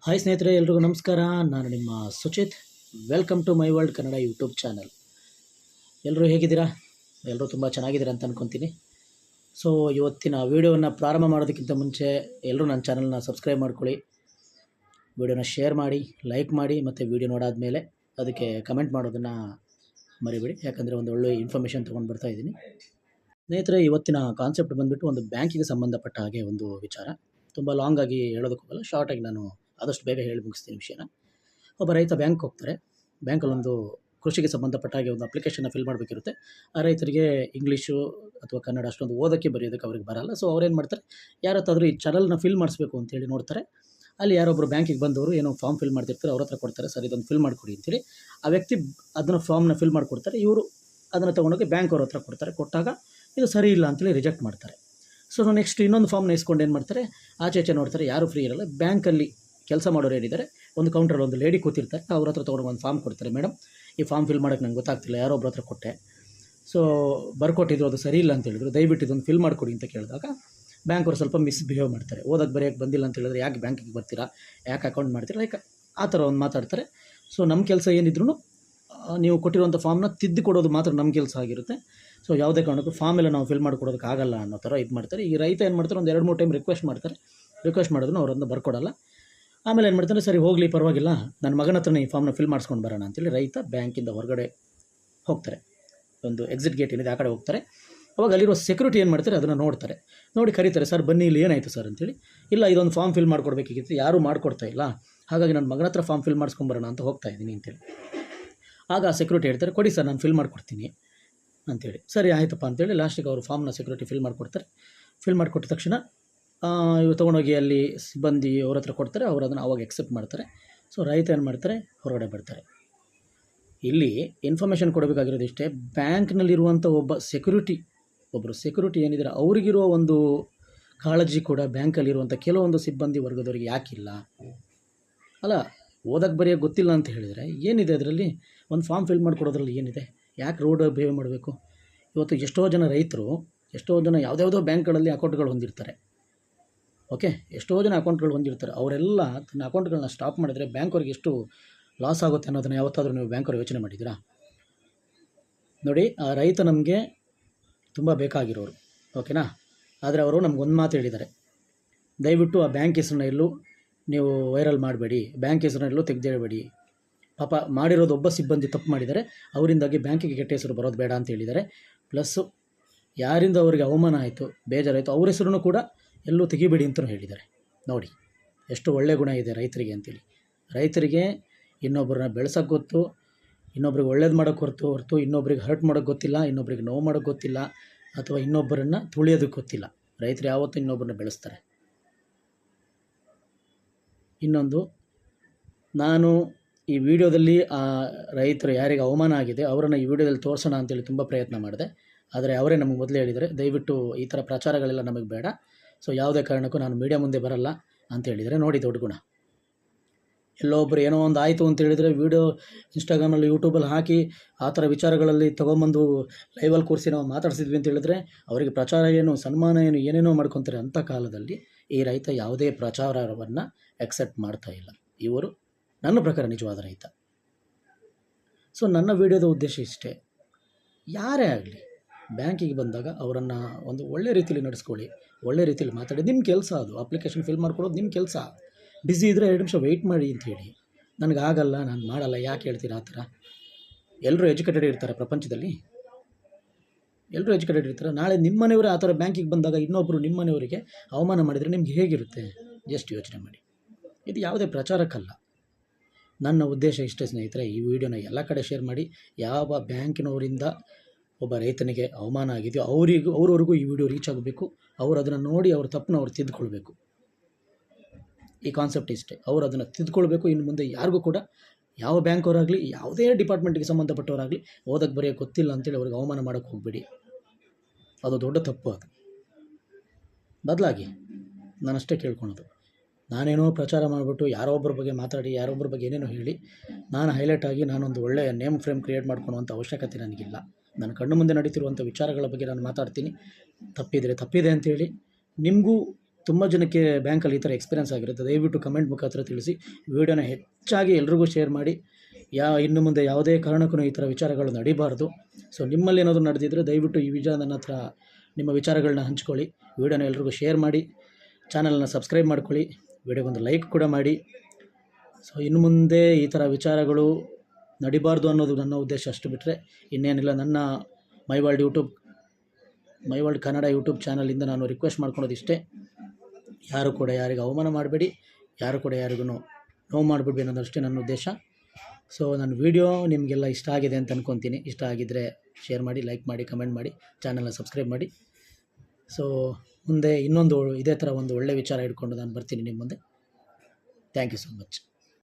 Hi ಸ್ನೇಹಿತರೆ, ಎಲ್ರಿಗೂ ನಮಸ್ಕಾರ. ನಾನು ನಿಮ್ಮ Suchith. Welcome to my world Kannada YouTube channel. ಎಲ್ಲರೂ ಹೇಗಿದ್ದೀರಾ? ಎಲ್ಲರೂ ತುಂಬ ಚೆನ್ನಾಗಿದ್ದೀರಾ ಅಂತ ಅಂದ್ಕೊತೀನಿ. ಸೊ ಇವತ್ತಿನ ವೀಡಿಯೋವನ್ನು ಪ್ರಾರಂಭ ಮಾಡೋದಕ್ಕಿಂತ ಮುಂಚೆ ಎಲ್ಲರೂ ನನ್ನ ಚಾನಲ್ನ ಸಬ್ಸ್ಕ್ರೈಬ್ ಮಾಡ್ಕೊಳ್ಳಿ, ವೀಡಿಯೋನ ಶೇರ್ ಮಾಡಿ, ಲೈಕ್ ಮಾಡಿ, ಮತ್ತು ವೀಡಿಯೋ ನೋಡಾದಮೇಲೆ ಅದಕ್ಕೆ ಕಮೆಂಟ್ ಮಾಡೋದನ್ನು ಮರಿಬೇಡಿ. ಯಾಕಂದರೆ ಒಂದು ಒಳ್ಳೆಯ ಇನ್ಫಾರ್ಮೇಷನ್ ತೊಗೊಂಡು ಬರ್ತಾ ಇದ್ದೀನಿ. ಸ್ನೇಹಿತರೆ, ಇವತ್ತಿನ ಕಾನ್ಸೆಪ್ಟ್ ಬಂದುಬಿಟ್ಟು ಒಂದು ಬ್ಯಾಂಕಿಗೆ ಸಂಬಂಧಪಟ್ಟ ಹಾಗೆ ಒಂದು ವಿಚಾರ. ತುಂಬ ಲಾಂಗಾಗಿ ಹೇಳೋದಕ್ಕೋಗಲ್ಲ, ಶಾರ್ಟಾಗಿ ನಾನು ಆದಷ್ಟು ಬೇಗ ಹೇಳಿ ಮುಗಿಸ್ತೀನಿ ವಿಷಯನ. ಒಬ್ಬ ರೈತ ಬ್ಯಾಂಕ್ ಹೋಗ್ತಾರೆ. ಬ್ಯಾಂಕಲ್ಲೊಂದು ಕೃಷಿಗೆ ಸಂಬಂಧಪಟ್ಟ ಹಾಗೆ ಒಂದು ಅಪ್ಲಿಕೇಶನ್ನ ಫಿಲ್ ಮಾಡಬೇಕಿರುತ್ತೆ. ಆ ರೈತರಿಗೆ ಇಂಗ್ಲೀಷು ಅಥವಾ ಕನ್ನಡ ಅಷ್ಟೊಂದು ಓದೋಕ್ಕೆ ಬರೆಯೋದಕ್ಕೆ ಅವ್ರಿಗೆ ಬರಲ್ಲ. ಸೊ ಅವ್ರೇನು ಮಾಡ್ತಾರೆ, ಯಾರತ್ತಾದರೂ ಈ ಚಾನಲ್ನ ಫಿಲ್ ಮಾಡಿಸ್ಬೇಕು ಅಂತೇಳಿ ನೋಡ್ತಾರೆ. ಅಲ್ಲಿ ಯಾರೊಬ್ಬರು ಬ್ಯಾಂಕಿಗೆ ಬಂದವರು ಏನೋ ಫಾರ್ಮ್ ಫಿಲ್ ಮಾಡ್ತಿರ್ತಾರೆ, ಅವ್ರ ಹತ್ರ ಕೊಡ್ತಾರೆ, ಸರ್ ಇದೊಂದು ಫಿಲ್ ಮಾಡಿಕೊಡಿ ಅಂತೇಳಿ. ಆ ವ್ಯಕ್ತಿ ಅದನ್ನು ಫಾರ್ಮ್ನ ಫಿಲ್ ಮಾಡಿಕೊಡ್ತಾರೆ. ಇವರು ಅದನ್ನು ತೊಗೊಂಡೋಗಿ ಬ್ಯಾಂಕ್ ಅವ್ರ ಹತ್ರ ಕೊಡ್ತಾರೆ. ಕೊಟ್ಟಾಗ ಇದು ಸರಿ ಇಲ್ಲ ಅಂತೇಳಿ ರಿಜೆಕ್ಟ್ ಮಾಡ್ತಾರೆ. ಸೊ ನೆಕ್ಸ್ಟ್ ಇನ್ನೊಂದು ಫಾರ್ಮ್ನ ಇಸ್ಕೊಂಡು ಏನು ಮಾಡ್ತಾರೆ, ಆಚೆ ನೋಡ್ತಾರೆ, ಯಾರೂ ಫ್ರೀ ಇರಲ್ಲ. ಬ್ಯಾಂಕಲ್ಲಿ ಕೆಲಸ ಮಾಡೋರು ಏನಿದ್ದಾರೆ, ಒಂದು ಕೌಂಟ್ರಲ್ಲಿ ಒಂದು ಲೇಡಿ ಕೂತಿರ್ತಾರೆ. ಅವ್ರ ಹತ್ರ ತೊಗೊಂಡು ಒಂದು ಫಾರ್ಮ್ ಕೊಡ್ತಾರೆ. ಮೇಡಮ್, ಈ ಫಾರ್ಮ್ ಫಿಲ್ ಮಾಡೋಕ್ಕೆ ನಂಗೆ ಗೊತ್ತಾಗ್ತಿಲ್ಲ, ಯಾರೋ ಒಬ್ಬರ ಹತ್ರ ಕೊಟ್ಟೆ, ಸೊ ಬರ್ಕೊಟ್ಟಿದ್ರು, ಅದು ಸರಿ ಇಲ್ಲ ಅಂತ ಹೇಳಿದ್ರು, ದಯವಿಟ್ಟು ಇದೊಂದು ಫಿಲ್ ಮಾಡಿಕೊಡಿ ಅಂತ ಕೇಳಿದಾಗ ಬ್ಯಾಂಕ್ ಅವರು ಸ್ವಲ್ಪ ಮಿಸ್ಬಿಹೇವ್ ಮಾಡ್ತಾರೆ. ಓದಕ್ಕೆ ಬರೆಯೋಕ್ಕೆ ಬಂದಿಲ್ಲ ಅಂತ ಹೇಳಿದ್ರೆ ಯಾಕೆ ಬ್ಯಾಂಕಿಗೆ ಬರ್ತೀರಾ, ಯಾಕೆ ಅಕೌಂಟ್ ಮಾಡ್ತೀರಾ, ಲೈಕ್ ಆ ಥರ ಒಂದು ಮಾತಾಡ್ತಾರೆ. ಸೊ ನಮ್ಮ ಕೆಲಸ ಏನಿದ್ರು ನೀವು ಕೊಟ್ಟಿರುವಂಥ ಫಾರ್ಮ್ನ ತಿದ್ದಿ ಕೊಡೋದು ಮಾತ್ರ ನಮ್ಮ ಕೆಲಸ ಆಗಿರುತ್ತೆ. ಸೊ ಯಾವುದೇ ಕಾರಣಕ್ಕೂ ಫಾರ್ಮ್ ಎಲ್ಲ ನಾವು ಫಿಲ್ ಮಾಡಿಕೊಡೋದಕ್ಕಾಗಲ್ಲ ಅನ್ನೋ ಥರ ಇದು ಮಾಡ್ತಾರೆ. ಈ ರೈತ ಏನು ಮಾಡ್ತಾರೆ, ಒಂದು 2-3 ಟೈಮ್ ರಿಕ್ವೆಸ್ಟ್ ಮಾಡ್ತಾರೆ. ರಿಕ್ವೆಸ್ಟ್ ಮಾಡಿದ್ರು ಅವರನ್ನು ಬರ್ಕೊಡಲ್ಲ. ಆಮೇಲೆ ಏನು ಮಾಡ್ತಾರೆ, ಸರಿ ಹೋಗಲಿ ಪರವಾಗಿಲ್ಲ, ನನ್ನ ಮಗನ ಹತ್ರನೇ ಈ ಫಾರ್ಮ್ನ ಫಿಲ್ ಮಾಡಿಸ್ಕೊಂಡು ಬರೋಣ ಅಂತೇಳಿ ರೈತ ಬ್ಯಾಂಕಿಂದ ಹೊರಗಡೆ ಹೋಗ್ತಾರೆ. ಒಂದು ಎಕ್ಸಿಟ್ ಗೇಟ್ ಏನಿದೆ ಆ ಕಡೆ ಹೋಗ್ತಾರೆ. ಅವಾಗ ಅಲ್ಲಿರೋ ಸೆಕ್ಯೂರಿಟಿ ಏನು ಮಾಡ್ತಾರೆ, ಅದನ್ನು ನೋಡ್ತಾರೆ. ನೋಡಿ ಕರೀತಾರೆ, ಸರ್ ಬನ್ನಿ, ಇಲ್ಲಿ ಏನಾಯಿತು ಸರ್ ಅಂತೇಳಿ. ಇಲ್ಲ, ಇದೊಂದು ಫಾರ್ಮ್ ಫಿಲ್ ಮಾಡ್ಕೊಡ್ಬೇಕಿತ್ತು, ಯಾರೂ ಮಾಡ್ಕೊಡ್ತಾ ಇಲ್ಲ, ಹಾಗಾಗಿ ನನ್ನ ಮಗನ ಹತ್ರ ಫಾರ್ಮ್ ಫಿಲ್ ಮಾಡಿಸ್ಕೊಂಬರೋಣ ಅಂತ ಹೋಗ್ತಾ ಇದ್ದೀನಿ ಅಂತೇಳಿ. ಆಗ ಆ ಸೆಕ್ಯೂರಿಟಿ ಹೇಳ್ತಾರೆ, ಕೊಡಿ ಸರ್, ನಾನು ಫಿಲ್ ಮಾಡಿಕೊಡ್ತೀನಿ ಅಂತೇಳಿ. ಸರಿ ಆಯಿತಪ್ಪ ಅಂತೇಳಿ ಲಾಸ್ಟಿಗೆ ಅವರು ಫಾರ್ಮ್ನ ಸೆಕ್ಯೂರಿಟಿ ಫಿಲ್ ಮಾಡಿಕೊಡ್ತಾರೆ. ಫಿಲ್ ಮಾಡಿಕೊಟ್ಟ ತಕ್ಷಣ ಇವು ತೊಗೊಂಡೋಗಿ ಅಲ್ಲಿ ಸಿಬ್ಬಂದಿ ಅವ್ರ ಹತ್ರ ಕೊಡ್ತಾರೆ. ಅವರು ಅದನ್ನು ಅವಾಗ ಎಕ್ಸೆಪ್ಟ್ ಮಾಡ್ತಾರೆ. ಸೊ ರೈತ ಏನು ಮಾಡ್ತಾರೆ, ಹೊರಗಡೆ ಬರ್ತಾರೆ. ಇಲ್ಲಿ ಇನ್ಫಾರ್ಮೇಷನ್ ಕೊಡಬೇಕಾಗಿರೋದು ಇಷ್ಟೇ, ಬ್ಯಾಂಕ್ನಲ್ಲಿರುವಂಥ ಒಬ್ಬರು ಸೆಕ್ಯೂರಿಟಿ ಏನಿದ್ದಾರೆ ಅವರಿಗಿರೋ ಒಂದು ಕಾಳಜಿ ಕೂಡ ಬ್ಯಾಂಕಲ್ಲಿರುವಂಥ ಕೆಲವೊಂದು ಸಿಬ್ಬಂದಿ ವರ್ಗದವರಿಗೆ ಯಾಕಿಲ್ಲ? ಅಲ್ಲ, ಓದಕ್ಕೆ ಬರೆಯೋಕ್ಕೆ ಗೊತ್ತಿಲ್ಲ ಅಂತ ಹೇಳಿದರೆ ಏನಿದೆ ಅದರಲ್ಲಿ? ಒಂದು ಫಾರ್ಮ್ ಫಿಲ್ ಮಾಡಿಕೊಡೋದ್ರಲ್ಲಿ ಏನಿದೆ? ಯಾಕೆ ರೋಡ್ ಬಿಹೇವ್ ಮಾಡಬೇಕು? ಇವತ್ತು ಎಷ್ಟೋ ಜನ ರೈತರು, ಎಷ್ಟೋ ಜನ ಯಾವುದ್ಯಾವುದೋ ಬ್ಯಾಂಕ್ಗಳಲ್ಲಿ ಅಕೌಂಟ್ಗಳು ಹೊಂದಿರ್ತಾರೆ. ಓಕೆ, ಎಷ್ಟೋ ಜನ ಅಕೌಂಟ್ಗಳು ಹೊಂದಿರ್ತಾರೆ. ಅವರೆಲ್ಲ ತನ್ನ ಅಕೌಂಟ್ಗಳನ್ನ ಸ್ಟಾಪ್ ಮಾಡಿದ್ರೆ ಬ್ಯಾಂಕವ್ರಿಗೆ ಎಷ್ಟು ಲಾಸ್ ಆಗುತ್ತೆ ಅನ್ನೋದನ್ನು ಯಾವತ್ತಾದರೂ ನೀವು ಬ್ಯಾಂಕವ್ರು ಯೋಚನೆ ಮಾಡಿದ್ದೀರಾ? ನೋಡಿ, ಆ ರೈತ ನಮಗೆ ತುಂಬ ಬೇಕಾಗಿರೋರು, ಓಕೆನಾ? ಆದರೆ ಅವರು ನಮಗೊಂದು ಮಾತು ಹೇಳಿದ್ದಾರೆ, ದಯವಿಟ್ಟು ಆ ಬ್ಯಾಂಕ್ ಹೆಸರನ್ನ ಎಲ್ಲೂ ನೀವು ವೈರಲ್ ಮಾಡಬೇಡಿ, ಬ್ಯಾಂಕ್ ಹೆಸರನ್ನ ಎಲ್ಲೂ ತೆಗೆದೇಳಬೇಡಿ. ಪಾಪ ಮಾಡಿರೋದು ಒಬ್ಬ ಸಿಬ್ಬಂದಿ ತಪ್ಪು ಮಾಡಿದ್ದಾರೆ, ಅವರಿಂದಾಗಿ ಬ್ಯಾಂಕಿಗೆ ಕೆಟ್ಟ ಹೆಸರು ಬರೋದು ಬೇಡ ಅಂತ ಹೇಳಿದ್ದಾರೆ. ಪ್ಲಸ್ಸು ಯಾರಿಂದ ಅವರಿಗೆ ಅವಮಾನ ಆಯಿತು, ಬೇಜಾರಾಯಿತು, ಅವ್ರ ಹೆಸರನ್ನು ಕೂಡ ಎಲ್ಲೂ ತೆಗಿಬೇಡಿ ಅಂತಲೂ ಹೇಳಿದ್ದಾರೆ. ನೋಡಿ ಎಷ್ಟು ಒಳ್ಳೆಯ ಗುಣ ಇದೆ ರೈತರಿಗೆ ಅಂತೇಳಿ. ರೈತರಿಗೆ ಇನ್ನೊಬ್ಬರನ್ನ ಬೆಳೆಸೋಕ್ಕೆ ಗೊತ್ತು, ಇನ್ನೊಬ್ರಿಗೆ ಒಳ್ಳೇದು ಮಾಡೋಕ್ಕೆ ಹೊರತು ಇನ್ನೊಬ್ರಿಗೆ ಹರ್ಟ್ ಮಾಡೋಕ್ಕೆ ಗೊತ್ತಿಲ್ಲ, ಇನ್ನೊಬ್ರಿಗೆ ನೋವು ಮಾಡೋಕ್ಕೆ ಗೊತ್ತಿಲ್ಲ, ಅಥವಾ ಇನ್ನೊಬ್ಬರನ್ನು ತುಳಿಯೋದಕ್ಕೆ ಗೊತ್ತಿಲ್ಲ. ರೈತರು ಯಾವತ್ತೂ ಇನ್ನೊಬ್ಬರನ್ನ ಬೆಳೆಸ್ತಾರೆ. ಇನ್ನೊಂದು, ನಾನು ಈ ವಿಡಿಯೋದಲ್ಲಿ ಆ ರೈತರು ಯಾರಿಗೆ ಅವಮಾನ ಆಗಿದೆ ಅವರನ್ನು ಈ ವಿಡಿಯೋದಲ್ಲಿ ತೋರಿಸೋಣ ಅಂತೇಳಿ ತುಂಬ ಪ್ರಯತ್ನ ಮಾಡಿದೆ. ಆದರೆ ಅವರೇ ನಮಗೆ ಮೊದಲೇ ಹೇಳಿದ್ದಾರೆ, ದಯವಿಟ್ಟು ಈ ಥರ ಪ್ರಚಾರಗಳೆಲ್ಲ ನಮಗೆ ಬೇಡ, ಸೊ ಯಾವುದೇ ಕಾರಣಕ್ಕೂ ನಾನು ಮೀಡಿಯಾ ಮುಂದೆ ಬರಲ್ಲ ಅಂತ ಹೇಳಿದರೆ. ನೋಡಿ ದೊಡ್ಡ ಗುಣ. ಎಲ್ಲೊಬ್ಬರು ಏನೋ ಒಂದು ಆಯಿತು ಅಂತ ಹೇಳಿದರೆ ವೀಡಿಯೋ ಇನ್ಸ್ಟಾಗ್ರಾಮಲ್ಲಿ, ಯೂಟ್ಯೂಬಲ್ಲಿ ಹಾಕಿ ಆ ಥರ ವಿಚಾರಗಳಲ್ಲಿ ತೊಗೊಂಬಂದು ಲೈವಲ್ಲಿ ಕೂರಿಸಿ ನಾವು ಮಾತಾಡ್ಸಿದ್ವಿ ಅಂತ ಹೇಳಿದ್ರೆ ಅವರಿಗೆ ಪ್ರಚಾರ ಏನು, ಸನ್ಮಾನ ಏನು, ಏನೇನೋ ಮಾಡ್ಕೊತಾರೆ. ಅಂಥ ಕಾಲದಲ್ಲಿ ಈ ರೈತ ಯಾವುದೇ ಪ್ರಚಾರವನ್ನು ಎಕ್ಸೆಪ್ಟ್ ಮಾಡ್ತಾ ಇಲ್ಲ. ಇವರು ನನ್ನ ಪ್ರಕಾರ ನಿಜವಾದ ರೈತ. ಸೊ ನನ್ನ ವಿಡಿಯೋದ ಉದ್ದೇಶ ಇಷ್ಟೇ, ಯಾರೇ ಆಗಲಿ ಬ್ಯಾಂಕಿಗೆ ಬಂದಾಗ ಅವರನ್ನು ಒಂದು ಒಳ್ಳೆ ರೀತಿಯಲ್ಲಿ ನಡೆಸ್ಕೊಳ್ಳಿ, ಒಳ್ಳೆ ರೀತಿಯಲ್ಲಿ ಮಾತಾಡಿ. ನಿಮ್ಮ ಕೆಲಸ ಅದು, ಅಪ್ಲಿಕೇಶನ್ ಫಿಲ್ ಮಾಡ್ಕೊಳ್ಳೋದು ನಿಮ್ಮ ಕೆಲಸ. ಬ್ಯುಸಿ ಇದ್ದರೆ 2 ನಿಮಿಷ ವೆಯ್ಟ್ ಮಾಡಿ ಅಂತ ಹೇಳಿ. ನನಗಾಗಲ್ಲ, ನಾನು ಮಾಡಲ್ಲ, ಯಾಕೆ ಹೇಳ್ತೀರಾ ಆ ಥರ? ಎಲ್ಲರೂ ಎಜುಕೇಟೆಡ್ ಇರ್ತಾರೆ ಪ್ರಪಂಚದಲ್ಲಿ, ಎಲ್ಲರೂ ಎಜುಕೇಟೆಡ್ ಇರ್ತಾರೆ. ನಾಳೆ ನಿಮ್ಮ ಮನೆಯವರೇ ಆ ಥರ ಬ್ಯಾಂಕಿಗೆ ಬಂದಾಗ ಇನ್ನೊಬ್ಬರು ನಿಮ್ಮ ಮನೆಯವರಿಗೆ ಅವಮಾನ ಮಾಡಿದರೆ ನಿಮ್ಗೆ ಹೇಗಿರುತ್ತೆ? ಜಸ್ಟ್ ಯೋಚನೆ ಮಾಡಿ. ಇದು ಯಾವುದೇ ಪ್ರಚಾರಕ್ಕಲ್ಲ. ನನ್ನ ಉದ್ದೇಶ ಇಷ್ಟೇ ಸ್ನೇಹಿತರೆ, ಈ ವಿಡಿಯೋನ ಎಲ್ಲ ಕಡೆ ಶೇರ್ ಮಾಡಿ. ಯಾವ ಬ್ಯಾಂಕಿನವರಿಂದ ಒಬ್ಬ ರೈತನಿಗೆ ಅವಮಾನ ಆಗಿದೆಯೋ ಅವ್ರವರೆಗೂ ಈ ವಿಡಿಯೋ ರೀಚ್ ಆಗಬೇಕು. ಅವರು ಅದನ್ನು ನೋಡಿ ಅವ್ರ ತಪ್ಪನ್ನ ಅವ್ರು ತಿದ್ದುಕೊಳ್ಬೇಕು. ಈ ಕಾನ್ಸೆಪ್ಟ್ ಇಷ್ಟೇ, ಅವರು ಅದನ್ನು ತಿದ್ದುಕೊಳ್ಬೇಕು. ಇನ್ನು ಮುಂದೆ ಯಾರಿಗೂ ಕೂಡ, ಯಾವ ಬ್ಯಾಂಕವರಾಗಲಿ, ಯಾವುದೇ ಡಿಪಾರ್ಟ್ಮೆಂಟ್ಗೆ ಸಂಬಂಧಪಟ್ಟವರಾಗಲಿ, ಓದಕ್ಕೆ ಬರೆಯೋಕ್ಕೆ ಗೊತ್ತಿಲ್ಲ ಅಂತೇಳಿ ಅವ್ರಿಗೆ ಅವಮಾನ ಮಾಡೋಕ್ಕೆ ಹೋಗಬೇಡಿ. ಅದು ದೊಡ್ಡ ತಪ್ಪು. ಅದು ಬದಲಾಗಿ ನಾನಷ್ಟೇ ಕೇಳ್ಕೊಳೋದು. ನಾನೇನೋ ಪ್ರಚಾರ ಮಾಡಿಬಿಟ್ಟು ಯಾರೋ ಒಬ್ಬರ ಬಗ್ಗೆ ಮಾತಾಡಿ, ಯಾರೊಬ್ಬರ ಬಗ್ಗೆ ಏನೇನೋ ಹೇಳಿ ನಾನು ಹೈಲೈಟ್ ಆಗಿ ನಾನೊಂದು ಒಳ್ಳೆಯ ನೇಮ್ ಫ್ರೇಮ್ ಕ್ರಿಯೇಟ್ ಮಾಡ್ಕೊಳ್ಳುವಂಥ ಅವಶ್ಯಕತೆ ನನಗಿಲ್ಲ. ನನ್ನ ಕಣ್ಣು ಮುಂದೆ ನಡೀತಿರುವಂಥ ವಿಚಾರಗಳ ಬಗ್ಗೆ ನಾನು ಮಾತಾಡ್ತೀನಿ. ತಪ್ಪಿದರೆ ತಪ್ಪಿದೆ ಅಂತೇಳಿ, ನಿಮಗೂ ತುಂಬ ಜನಕ್ಕೆ ಬ್ಯಾಂಕಲ್ಲಿ ಈ ಥರ ಎಕ್ಸ್ಪೀರಿಯನ್ಸ್ ಆಗಿರುತ್ತೆ. ದಯವಿಟ್ಟು ಕಮೆಂಟ್ ಮುಖಾಂತರ ತಿಳಿಸಿ. ವಿಡಿಯೋನ ಹೆಚ್ಚಾಗಿ ಎಲ್ರಿಗೂ ಶೇರ್ ಮಾಡಿ. ಇನ್ನು ಮುಂದೆ ಯಾವುದೇ ಕಾರಣಕ್ಕೂ ಈ ಥರ ವಿಚಾರಗಳು ನಡೀಬಾರ್ದು. ಸೊ ನಿಮ್ಮಲ್ಲಿ ಏನಾದರೂ ನಡೆದಿದ್ದರೆ ದಯವಿಟ್ಟು ಈ ವಿಚಾರ ನನ್ನ ಹತ್ರ ನಿಮ್ಮ ವಿಚಾರಗಳನ್ನ ಹಂಚ್ಕೊಳ್ಳಿ. ವಿಡಿಯೋನ ಎಲ್ರಿಗೂ ಶೇರ್ ಮಾಡಿ, ಚಾನಲನ್ನು ಸಬ್ಸ್ಕ್ರೈಬ್ ಮಾಡ್ಕೊಳ್ಳಿ, ವಿಡಿಯೋಗೊಂದು ಲೈಕ್ ಕೂಡ ಮಾಡಿ. ಸೊ ಇನ್ನು ಮುಂದೆ ಈ ಥರ ವಿಚಾರಗಳು ನಡಿಬಾರ್ದು ಅನ್ನೋದು ನನ್ನ ಉದ್ದೇಶ. ಅಷ್ಟು ಬಿಟ್ಟರೆ ಇನ್ನೇನಿಲ್ಲ. ನನ್ನ ಮೈ ವರ್ಲ್ಡ್ ಕನ್ನಡ ಯೂಟ್ಯೂಬ್ ಚಾನಲಿಂದ ನಾನು ರಿಕ್ವೆಸ್ಟ್ ಮಾಡ್ಕೊಳೋದು ಇಷ್ಟೇ: ಯಾರು ಕೂಡ ಯಾರಿಗೂ ಅವಮಾನ ಮಾಡಬೇಡಿ, ಯಾರು ಕೂಡ ಯಾರಿಗೂ ನೋವು ಮಾಡಿಬಿಡ್ಬೇಡಿ ಅನ್ನೋದಷ್ಟೇ ನನ್ನ ಉದ್ದೇಶ. ಸೊ ನನ್ನ ವಿಡಿಯೋ ನಿಮಗೆಲ್ಲ ಇಷ್ಟ ಆಗಿದೆ ಅಂತ ಅಂದ್ಕೊತೀನಿ. ಇಷ್ಟ ಆಗಿದ್ದರೆ ಶೇರ್ ಮಾಡಿ, ಲೈಕ್ ಮಾಡಿ, ಕಮೆಂಟ್ ಮಾಡಿ, ಚಾನಲ್ನ ಸಬ್ಸ್ಕ್ರೈಬ್ ಮಾಡಿ. ಸೊ ಮುಂದೆ ಇನ್ನೊಂದು ಇದೇ ಥರ ಒಂದು ಒಳ್ಳೆಯ ವಿಚಾರ ಹಿಡ್ಕೊಂಡು ನಾನು ಬರ್ತೀನಿ ನಿಮ್ಮ ಮುಂದೆ. Thank you so much.